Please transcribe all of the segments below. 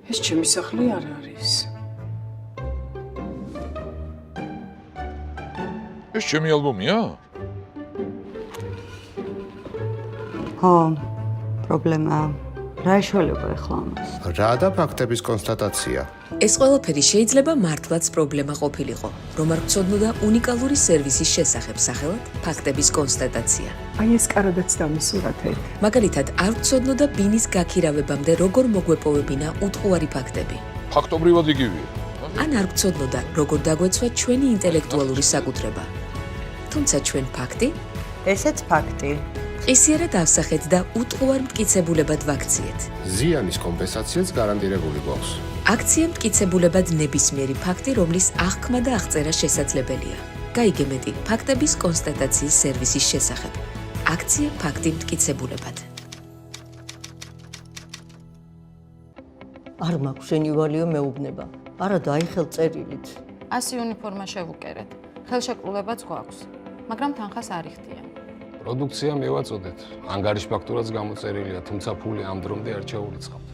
ეს ჩემი სახლი არ არის. ეს ჩემი ალბომია? ხო, პრობლემაა. რა ეშველება ახლა ამას? რა და ფაქტების კონსტატაცია. ეს ყველაფერი შეიძლება მართლაც პრობლემა ყოფილიყო, რომ არ გწოდნოდა უნიკალური სერვისის შესახებ, სახელად ფაქტების კონსტატაცია. აი ეს კარადაც დამისურათეთ. მაგალითად, არ გწოდნოდა ბინის გაქირავებამდე როგორ მოგვეპოვებინა უთხოვარი ფაქტები. ფაქტობრივად იგივეა. ან არ გწოდნოდა როგორ დაგვეცვა ჩვენი ინტელექტუალური საკუთრება. თუმცა ჩვენ ფაქტი ესეც ფაქტი. ყისიერად ავსახეთ და უთხოვარ მტკიცებულებად ვაქციეთ. ზიანის კომპენსაციაც გარანტირებული გვაქვს. აქცია მტკიცებულებად ნებისმიერი ფაქტი, რომლის აღქმა და აღწერა შესაძლებელია. გაიგე მეტი ფაქტების კონსტატაციის სერვისის შესახებ. აქცია ფაქტი მტკიცებულებად. არ მაქვს შენი ვალიო მეუბნება. არა დაიხელ წერილით. 100 უნიფორმა შევუკერეთ. ხელშეკრულებაც გვაქვს, მაგრამ თანხას არ იხდიან. პროდუქცია მივაწოდეთ. ანგარიშ ფაქტურაც გამოწერილია, თუმცა ფული ამ დრომდე არ ჩაურიცხავთ.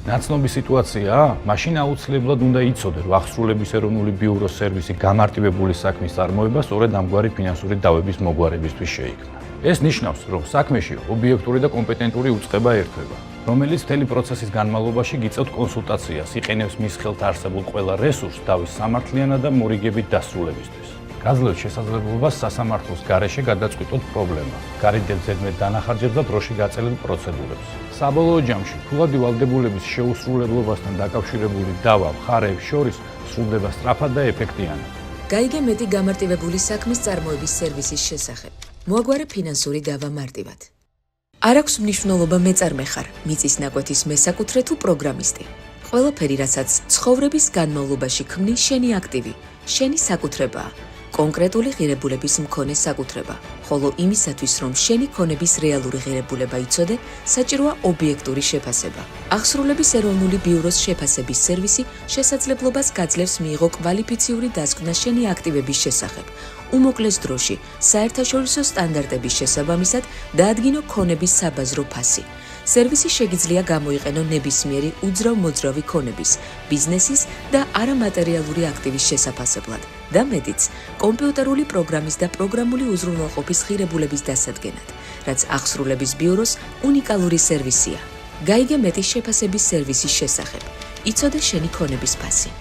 ნაცნობი სიტუაციაა, მაშინ აუცილებლად უნდა იცოდე, რომ ახსრულების ეროვნული ბიუროს სერვისი გამარტივებული საქმის წარმოება სწორედ ამგვარი ფინანსური დავების მოგვარებისთვის შეიქმნა. ეს ნიშნავს, რომ საქმეში ობიექტური და კომპეტენტური უწყება ერთვება, რომელიც მთელი პროცესის განმავლობაში გიწევთ კონსულტაციას, იყენებს მის ხელთ არსებულ ყველა რესურსს დავის სამართლიანად და მორიგებით დასრულებისთვის. გაძლევთ შესაძლებლობას სასამართლოს გარეშე გადაწყვიტოთ პრობლემა, გარიდელ ზედმეტ დანახარჯებს და დროში გაწელილ პროცედურებს. საბოლოო ჯამში, ფულადი ვალდებულების შეუსრულებლობასთან დაკავშირებული დავა მხარეებს შორის სრულდება სწრაფად და ეფექტიანად. გაიგე მეტი გამარტივებული საქმის წარმოების სერვისის შესახებ. მოაგვარე ფინანსური დავა მარტივად. არ აქვს მნიშვნელობა მეწარმე ხარ, მიწის ნაკვეთის მესაკუთრე თუ პროგრამისტი. ყველაფერი, რასაც ცხოვრების განმავლობაში ქმნის შენი აქტივი, შენი საკუთრებაა. კონკრეტული ღირებულების მქონე საკუთრება, ხოლო იმისათვის, რომ შენი ქონების რეალური ღირებულება იცოდე, საჭიროა ობიექტური შეფასება. ახსრულების ეროვნული ბიუროს შეფასების სერვისი შესაძლებლობას გაძლევს მიიღო კვალიფიციური დასკვნა შენი აქტივების შესახებ, უმოკლეს დროში, საერთაშორისო სტანდარტების შესაბამისად დაადგინო ქონების საბაზრო ფასი. სერვისი შეგიძლია გამოიყენო ნებისმიერი უძრავ-მოძრავი ქონების, ბიზნესის და არამატერიალური აქტივის შესაფასებლად და მეტიც, კომპიუტერული პროგრამის და პროგრამული უზრუნველყოფის ღირებულების დასადგენად, რაც ახსრულების ბიუროს უნიკალური სერვისია. გაიგე მეტი შეფასების სერვისის შესახებ. იცოდე შენი ქონების ფასი.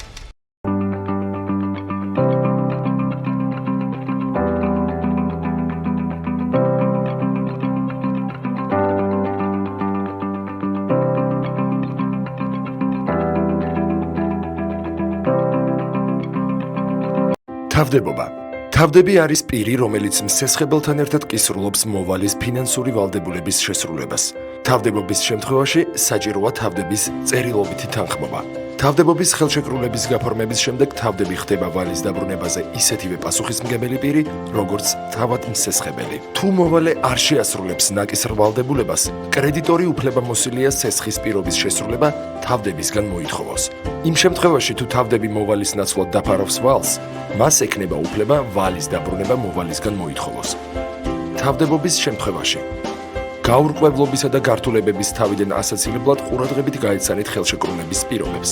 თავდებობა. თავდები არის პირი, რომელიც მსესხებელთან ერთად კისრულობს მოვალის ფინანსური ვალდებულების შესრულებას. თავდებობის შემთხვევაში საჭიროა თავდების წერილობითი თანხმობა. თავდებობის ხელშეკრულების გაფორმების შემდეგ თავდები ხდება ვალის დაბრუნებაზე ისეთივე პასუხისმგებელი პირი, როგორც თავად მსესხებელი. თუ მოვალე არ შეასრულებს ნაკისრ ვალდებულებას, კრედიტორი უფლებამოსილია სესხის პირობის შესრულება თავდებისგან მოითხოვოს. იმ შემთხვევაში, თუ თავდები მოვალის ნაცვლად დაფარავს ვალს, მას ექნება უფლება ვალის დაბრუნება მოვალისგან მოითხოვოს. თავდებობის შემთხვევაში გაურკვევლობისა და გართულებების თავიდან ასაცილებლად ყურადღებით გაეცანით ხელშეკრულების პირობებს.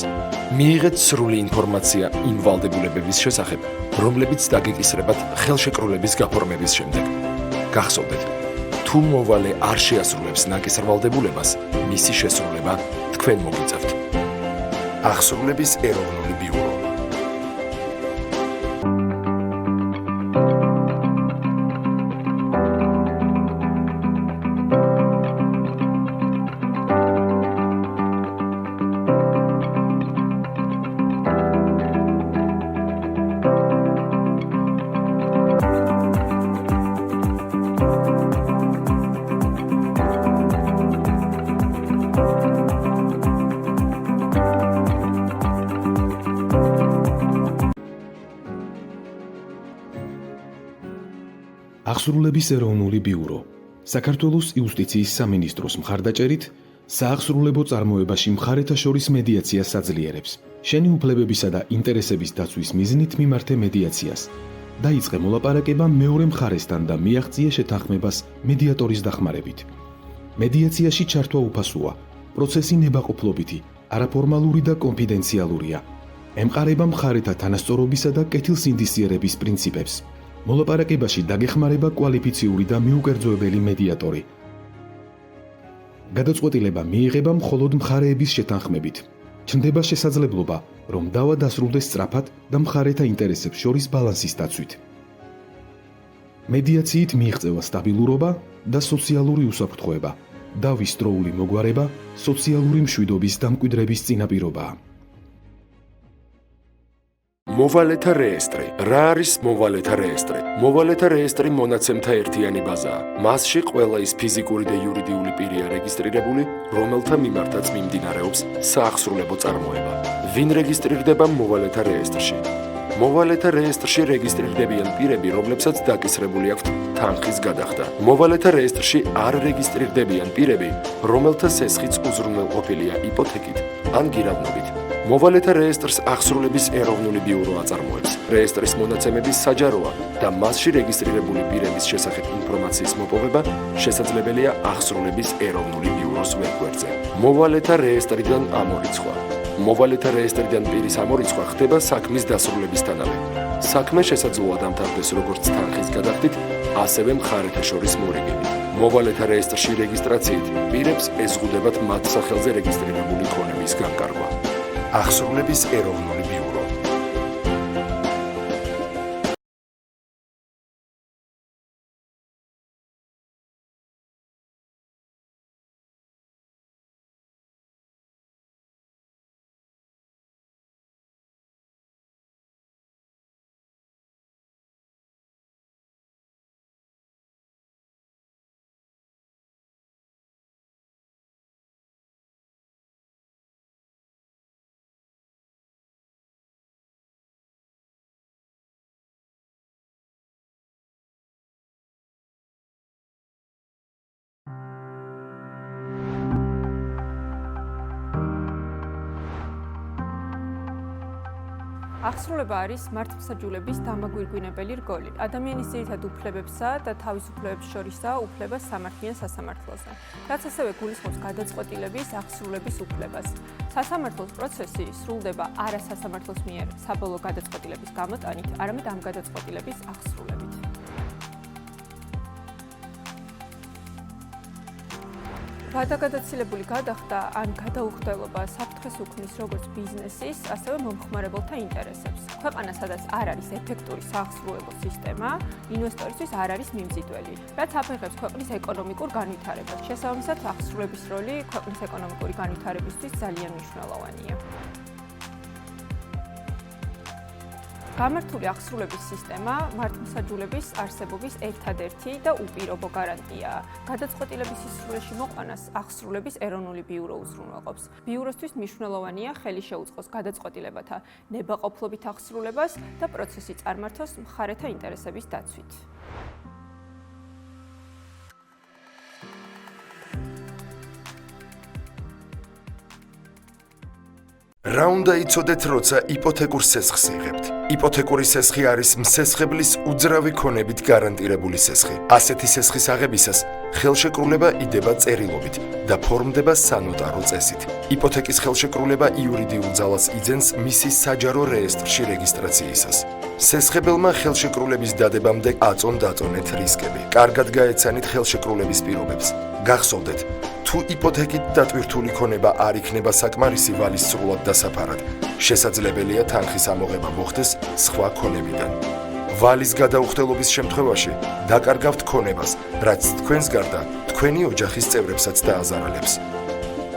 მიიღეთ სრული ინფორმაცია იმ ვალდებულებების შესახებ, რომლებიც დაგეკისრებათ ხელშეკრულების გაფორმების შემდეგ. გახსოვდეთ, თუ მოვალე არ შეასრულებს ნაკისრ ვალდებულებას, მისი შესრულება თქვენ მოგიწევთ. ახსრულების ეროვნული ბიურო. ახსრულების ეროვნული ბიურო. საქართველოს იუსტიციის სამინისტროს მხარდაჭერით საახსრულებო წარმოებაში მხარეთა შორის მედიაციას აძლიერებს. შენი უფლებებისა და ინტერესების დაცვის მიზნით მიმართე მედიაციას. დაიწყე მოლაპარაკება მეორე მხარესთან და მიაღწია შეთანხმებას მედიატორის დახმარებით. მედიაციაში ჩართვა უფასოა. პროცესი ნებაყოფლობითი, არაფორმალური და კონფიდენციალურია. ემყარება მხარეთა თანასწორობისა და კეთილსინდისიერების პრინციპებს. მოლაპარაკებაში დაგეხმარება კვალიფიციური და მიუკერძოებელი მედიატორი. გადაწყვეტილება მიიღება მხოლოდ მხარეების შეთანხმებით. ჩნდება შესაძლებლობა, რომ დავა დასრულდეს სწრაფად და მხარეთა ინტერესებს შორის ბალანსის დაცვით. მედიაციით მიიღწევა სტაბილურობა და სოციალური უსაფრთხოება. დავის დროული მოგვარება სოციალური მშვიდობის დამკვიდრების წინაპირობაა. მოვალეთა რეესტრი. რა არის მოვალეთა რეესტრი? მოვალეთა რეესტრი მონაცემთა ერთიანი ბაზაა. მასში ყველა ის ფიზიკური და იურიდიული პირია რეგისტრირებული, რომელთა მიმართაც მიმდინარეობს საახსრულებო წარმოება. ვინ რეგისტრირდება მოვალეთა რეესტრში? მოვალეთა რეესტრში რეგისტრირდებიან პირები, რომლებსაც დაკისრებული აქვთ თანხის გადახდა. მოვალეთა რეესტრში არ რეგისტრირდებიან პირები, რომელთა სესხიც უზრუნველყოფილია იპოთეკით ან გირავნობით. მოვალეთა რეესტრს აღსრულების ეროვნული ბიურო აწარმოებს. რეესტრის მონაცემები საჯაროა და მასში რეგისტრირებული პირების შესახებ ინფორმაციის მოპოვება შესაძლებელია აღსრულების ეროვნული ბიუროს ვებგვერდზე. მოვალეთა რეესტრიდან ამორიცხვა. მოვალეთა რეესტრიდან პირის ამორიცხვა ხდება საქმის დასრულებისთანავე. საქმე შესაძლოა დამთავრდეს როგორც თანხის გადახდით, ასევე მხარეთა შორის მორიგებით. მოვალეთა რეესტრში რეგისტრაციით პირებს ეზღუდებათ მათ სახელზე რეგისტრირებული ქონების განკარგვა. აღსრულების ეროვნული ბიურო. აღსრულება არის მართლმსაჯულების დამაგვირგვინებელი რგოლი. ადამიანის ძირითად უფლებებსა და თავისუფლებებს შორისაა უფლება სამართლიან სასამართლოზე, რაც ასევე გულისხმობს გადაწყვეტილების აღსრულების უფლებას. სასამართლოს პროცესი სრულდება არა სასამართლოს მიერ საბოლოო გადაწყვეტილების გამოტანით, არამედ ამ გადაწყვეტილების აღსრულებით. ვადაგადაცილებული გადახდა ან გადაუხდელობა საფრთხეს უქმნის როგორც ბიზნესის, ასევე მომხმარებელთა ინტერესებს. ქვეყანა, სადაც არ არის ეფექტური საახსრულებო სისტემა, ინვესტორისთვის არ არის მიმზიდველი, რაც აფერხებს ქვეყნის ეკონომიკურ განვითარებას. შესაბამისად, აღსრულების როლი ქვეყნის ეკონომიკური განვითარებისთვის ძალიან მნიშვნელოვანია. გამართული აღსრულების სისტემა მართლმსაჯულების არსებობის ერთადერთი და უპირობო გარანტიაა. გადაწყვეტილების სისრულეში მოყვანას აღსრულების ეროვნული ბიურო უზრუნველყოფს. ბიუროსთვის მნიშვნელოვანია ხელი შეუწყოს გადაწყვეტილებათა ნებაყოფლობით აღსრულებას და პროცესი წარმართოს მხარეთა ინტერესების დაცვით. რა უნდა იცოდეთ, როცა იპოთეკურ სესხს იღებთ? იპოთეკური სესხი არის მსესხებლის უძრავი ქონებით გარანტირებული სესხი. ასეთი სესხის აღებისას ხელშეკრულება იდება წერილობით და ფორმდება სანოტარო წესით. იპოთეკის ხელშეკრულება იურიდიულ ძალას იძენს მისი საჯარო რეესტრში რეგისტრაციისას. სესხებელმა ხელშეკრულების დადებამდე აწონ-დაწონეთ რისკები. კარგად გაეცანით ხელშეკრულების პირობებს. გახსოვდეთ, თუ იპოთეკით დატვირთული ქონება არ იქნება საკმარისი ვალის სრულად დასაფარად, შესაძლებელია თანხის ამოღება მოხდეს სხვა ქონებიდან. ვალის გადაუხდელობის შემთხვევაში დაკარგავთ ქონებას, რაც თქვენს გარდა თქვენი ოჯახის წევრებსაც დააზარალებს.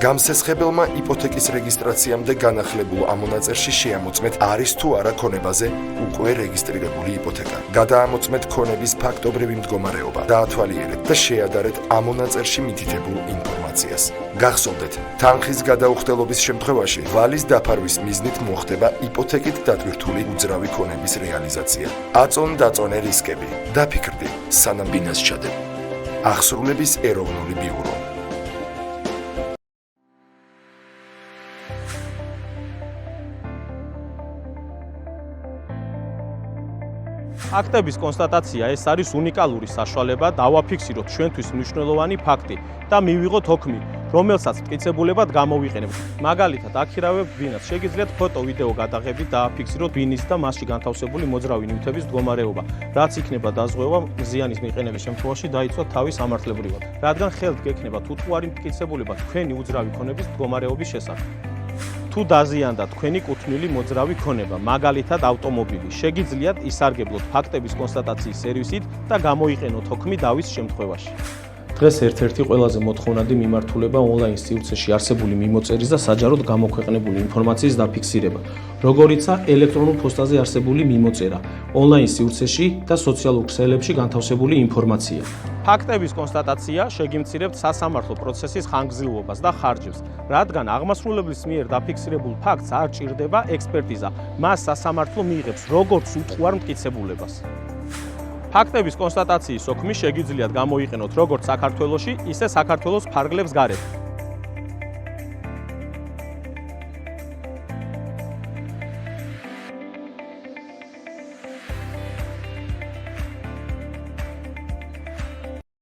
გამსესხებელმა იპოთეკის რეგისტრაციამდე განახლებულ ამონაწერში შეამოწმეთ არის თუ არა ქონებაზე უკვე რეგისტრირებული იპოთეკა. გადაამოწმეთ ქონების ფაქტობრივი მდგომარეობა, დაათვალიერეთ და შეადარეთ ამონაწერში მითითებულ ინფორმაციას. გახსოვდეთ, თანხის გადაუხდელობის შემთხვევაში ვალის დაფარვის მიზნით მოხდება იპოთეკით დატვირთული უძრავი ქონების რეალიზაცია. აწონ-დაწონე რისკები. დაფიქრდი, სანამ ბინას ჩადებ. აღსრულების ეროვნული ბიურო. აქტების კონსტატაცია ეს არის უნიკალური საშუალება დავაფიქსიროთ ჩვენთვის მნიშვნელოვანი ფაქტი და მივიღოთ ოქმი რომელსაც მტკიცებულებად გამოვიყენებთ. მაგალითად, აქირავებ ბინას. შეგიძლიათ ფოტო-ვიდეო გადაღებით დააფიქსიროთ ბინის და მასში განთავსებული მოძრავი ნივთების მდგომარეობა. რაც იქნება დაზღვევა ზიანის მიყენების შემთხვევაში დაიცვათ თავის ამართლებრივად. რადგან ხელთ გექნება უთუარი მტკიცებულება თქვენი უძრავი ქონების მდგომარეობის შესახებ. თუ დაზიანდა თქვენი კუთვნილი მოძრავი ქონება, მაგალითად ავტომობილი, შეგიძლიათ ისარგებლოთ ფაქტების კონსტატაციის სერვისით და გამოიყენოთ თოქმი დავის შემთხვევაში. დღეს ერთ-ერთი ყველაზე მოთხოვნადი მიმართულება ონლაინ სივრცეში არსებული მიმოწერის და საჯაროდ გამოქვეყნებული ინფორმაციის დაფიქსირება, როგორიცაა ელექტრონულ პოსტაზე არსებული მიმოწერა, ონლაინ სივრცეში და სოციალურ ქსელებში განთავსებული ინფორმაცია. ფაქტების კონსტატაცია შეგიმცირებთ სასამართლო პროცესის ხანგრძლივობას და ხარჯებს, რადგან აღმასრულებლის მიერ დაფიქსირებულ ფაქტს არ ჭირდება ექსპერტიზა, მას სასამართლო მიიღებს როგორც უთუარ მტკიცებულებას. ფაქტების კონსტატაციის ოქმი შეგიძლიათ გამოიყენოთ როგორც საქართველოში, ისე საქართველოს ფარგლებს გარეთ.